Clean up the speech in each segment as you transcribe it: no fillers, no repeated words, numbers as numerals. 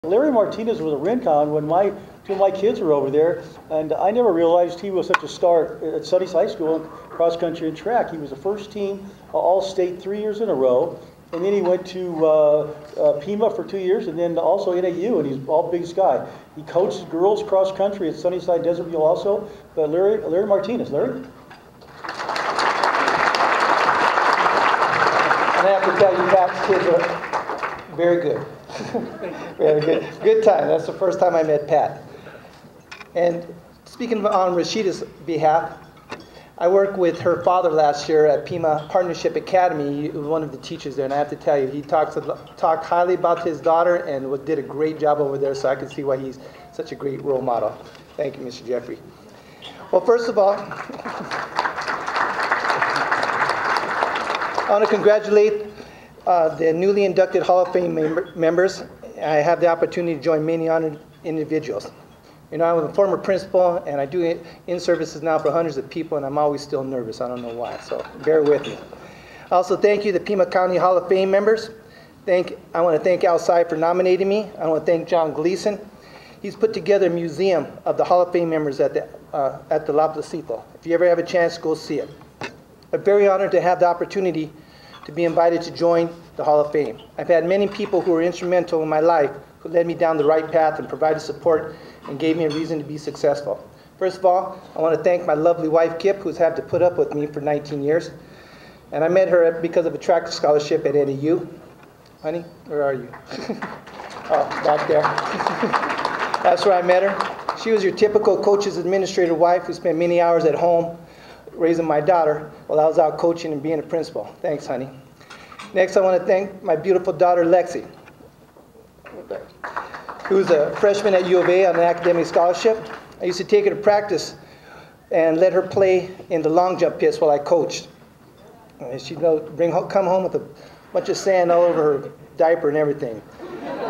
Larry Martinez was a Rincon when two of my kids were over there, and I never realized he was such a star at Sunnyside High School in cross country and track. He was the first team All-State 3 years in a row, and then he went to Pima for 2 years, and then also NAU, and he's all Big Sky. He coached girls cross country at Sunnyside Desert View also. But Larry Martinez, Larry. And I have to tell you, Pat's kids are very good. We had a good time. That's the first time I met Pat. And speaking on Rashida's behalf, I worked with her father last year at Pima Partnership Academy. He was one of the teachers there, and I have to tell you, he talked highly about his daughter and did a great job over there, so I can see why he's such a great role model. Thank you, Mr. Jeffrey. Well, first of all, I want to congratulate the newly inducted Hall of Fame members. I have the opportunity to join many honored individuals. You know, I'm a former principal, and I do in-services now for hundreds of people, and I'm always still nervous. I don't know why, so bear with me. Also, thank you, the Pima County Hall of Fame members. I want to thank Al Tsai for nominating me. I want to thank John Gleason. He's put together a museum of the Hall of Fame members at the La Placita. If you ever have a chance, go see it. I'm very honored to have the opportunity to be invited to join the Hall of Fame. I've had many people who were instrumental in my life who led me down the right path and provided support and gave me a reason to be successful. First of all, I want to thank my lovely wife, Kip, who's had to put up with me for 19 years. And I met her because of a track scholarship at NAU. Honey, where are you? Oh, back there. That's where I met her. She was your typical coach's administrator wife who spent many hours at home raising my daughter while I was out coaching and being a principal. Thanks, honey. Next, I want to thank my beautiful daughter, Lexi, who's a freshman at U of A on an academic scholarship. I used to take her to practice and let her play in the long jump pits while I coached. She'd come home with a bunch of sand all over her diaper and everything.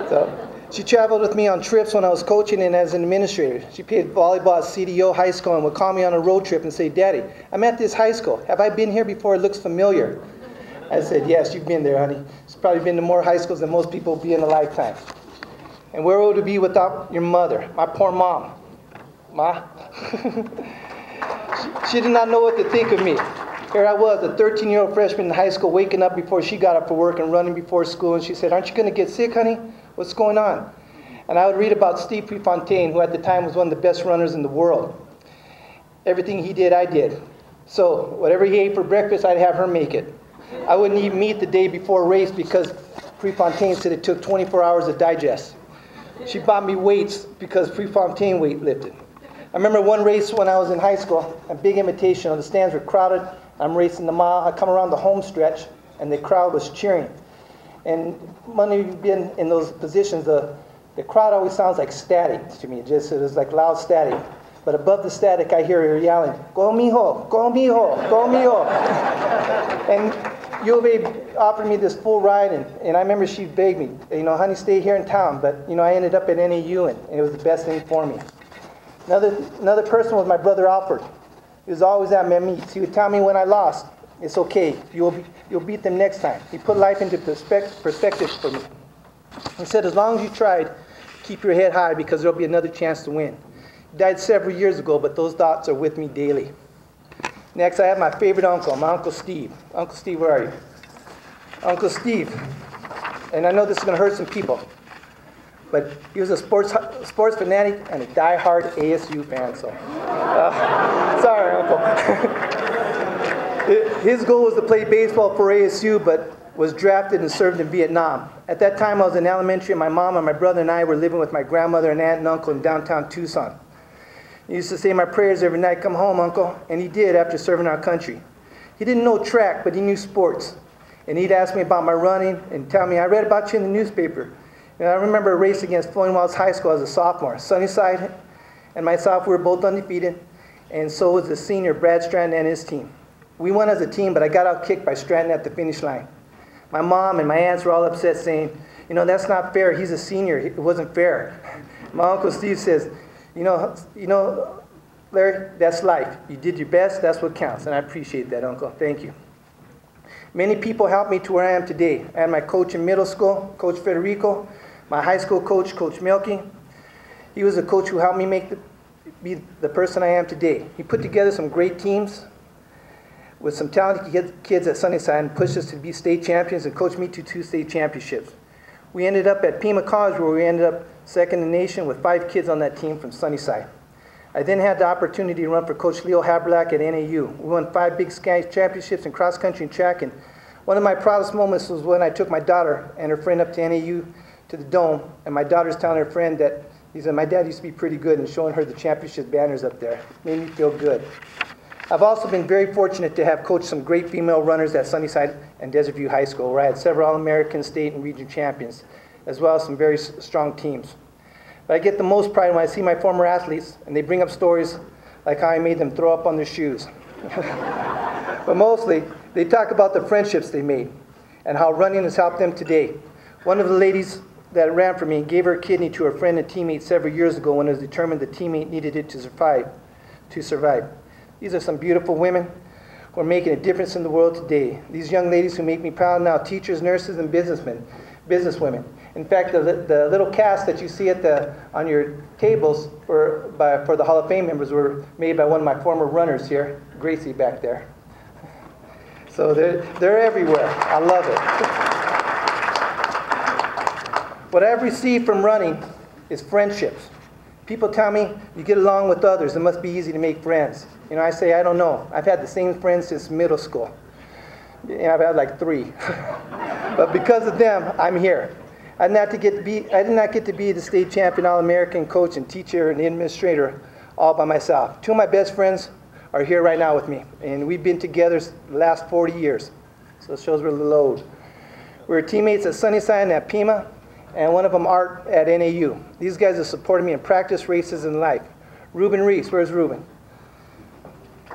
So she traveled with me on trips when I was coaching and as an administrator. She played volleyball at CDO High School and would call me on a road trip and say, "Daddy, I'm at this high school. Have I been here before? It looks familiar." I said, "Yes, you've been there, honey. It's probably been to more high schools than most people will be in a lifetime." And where would it be without your mother? My poor mom. Ma? She did not know what to think of me. Here I was, a 13-year-old freshman in high school, waking up before she got up for work and running before school. And she said, "Aren't you going to get sick, honey? What's going on?" And I would read about Steve Prefontaine, who at the time was one of the best runners in the world. Everything he did, I did. So whatever he ate for breakfast, I'd have her make it. I wouldn't eat meat the day before a race because Prefontaine said it took 24 hours to digest. She bought me weights because Prefontaine weightlifted. I remember one race when I was in high school, a big invitation. The stands were crowded. I'm racing the mile. I come around the home stretch, and the crowd was cheering. And when you've been in those positions, the crowd always sounds like static to me. It was like loud static. But above the static, I hear her yelling, "Go mijo, go mijo, go mijo." And U of A offered me this full ride, and I remember she begged me, "Honey, stay here in town." But, I ended up at NAU, and it was the best thing for me. Another person was my brother Alfred. He was always at my meets. He would tell me when I lost, "It's okay, you'll beat them next time." He put life into perspective for me. He said, "As long as you tried, keep your head high because there'll be another chance to win." He died several years ago, but those thoughts are with me daily. Next, I have my favorite uncle, my Uncle Steve. Uncle Steve, where are you? Uncle Steve. And I know this is going to hurt some people, but he was a sports fanatic and a die-hard ASU fan, so sorry, Uncle. His goal was to play baseball for ASU, but was drafted and served in Vietnam. At that time, I was in elementary, and my mom and my brother and I were living with my grandmother and aunt and uncle in downtown Tucson. He used to say my prayers every night, "Come home, Uncle," and he did after serving our country. He didn't know track, but he knew sports. And he'd ask me about my running and tell me, "I read about you in the newspaper." And I remember a race against Flowing Wells High School as a sophomore. Sunnyside and myself were both undefeated, and so was the senior, Brad Stratton, and his team. We won as a team, but I got out-kicked by Stratton at the finish line. My mom and my aunts were all upset, saying, "That's not fair. He's a senior. It wasn't fair." My Uncle Steve says, Larry, that's life. You did your best. That's what counts. And I appreciate that, Uncle. Thank you. Many people helped me to where I am today. I had my coach in middle school, Coach Federico, My high school coach, Coach Milky, he was a coach who helped me be the person I am today. He put together some great teams with some talented kids at Sunnyside and pushed us to be state champions and coached me to 2 state championships. We ended up at Pima College, where we ended up second in the nation with 5 kids on that team from Sunnyside. I then had the opportunity to run for Coach Leo Haberlack at NAU. We won 5 Big Sky championships in cross country and track, and one of my proudest moments was when I took my daughter and her friend up to NAU to the Dome, and my daughter's telling her friend that he said, my dad used to be pretty good, and showing her the championship banners up there. It made me feel good. I've also been very fortunate to have coached some great female runners at Sunnyside and Desert View High School, where I had several All-American, state, and region champions, as well as some very strong teams. But I get the most pride when I see my former athletes, and they bring up stories like how I made them throw up on their shoes. But mostly, they talk about the friendships they made and how running has helped them today. One of the ladies that ran for me gave her kidney to her friend and teammate several years ago when it was determined the teammate needed it to survive. These are some beautiful women who are making a difference in the world today. These young ladies who make me proud now, teachers, nurses, and businesswomen. In fact, the little cast that you see on your tables for the Hall of Fame members were made by one of my former runners here, Gracie back there. So they're everywhere. I love it. What I've received from running is friendships. People tell me, you get along with others, it must be easy to make friends. You know, I say, I don't know. I've had the same friends since middle school. I've had like 3. But because of them, I'm here. I did not get to be the state champion, All-American coach and teacher and administrator all by myself. 2 of my best friends are here right now with me, and we've been together the last 40 years. So it shows we're a little old. We were teammates at Sunnyside and at Pima, and one of them Art at NAU. These guys have supported me in practice, races, and life. Ruben Reese, where's Ruben?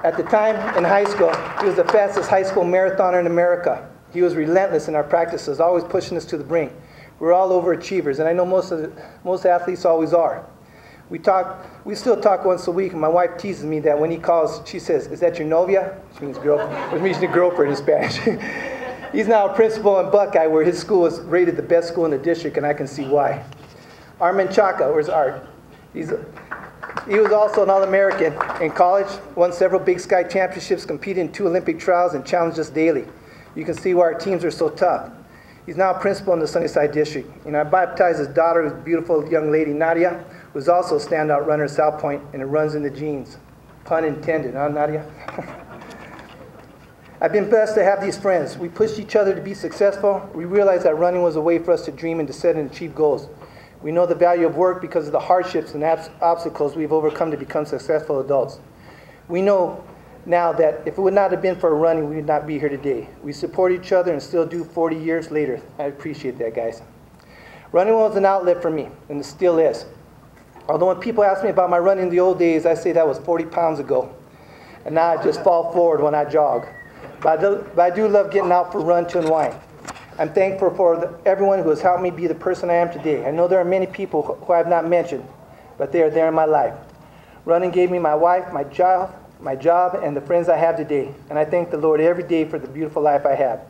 At the time in high school, he was the fastest high school marathoner in America. He was relentless in our practices, always pushing us to the brink. We're all overachievers, and I know most athletes always are. We still talk once a week, and my wife teases me that when he calls, she says, "Is that your novia?" Which means girlfriend, which means the girlfriend in Spanish. He's now a principal in Buckeye, where his school is rated the best school in the district, and I can see why. Armin Chaka, where's Art? He was also an All-American in college, won several Big Sky championships, competed in 2 Olympic trials, and challenged us daily. You can see why our teams are so tough. He's now a principal in the Sunnyside district. I baptized his daughter, who's a beautiful young lady, Nadia, who's also a standout runner at South Point, and it runs in the genes. Pun intended, huh, Nadia? I've been blessed to have these friends. We pushed each other to be successful. We realized that running was a way for us to dream and to set and achieve goals. We know the value of work because of the hardships and obstacles we've overcome to become successful adults. We know now that if it would not have been for running, we would not be here today. We support each other and still do 40 years later. I appreciate that, guys. Running was an outlet for me, and it still is. Although when people ask me about my running in the old days, I say that was 40 pounds ago. And now I just fall forward when I jog. But I do love getting out for a run to unwind. I'm thankful for everyone who has helped me be the person I am today. I know there are many people who I have not mentioned, but they are there in my life. Running gave me my wife, my job, and the friends I have today. And I thank the Lord every day for the beautiful life I have.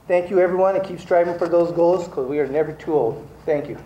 Thank you, everyone, and keep striving for those goals because we are never too old. Thank you.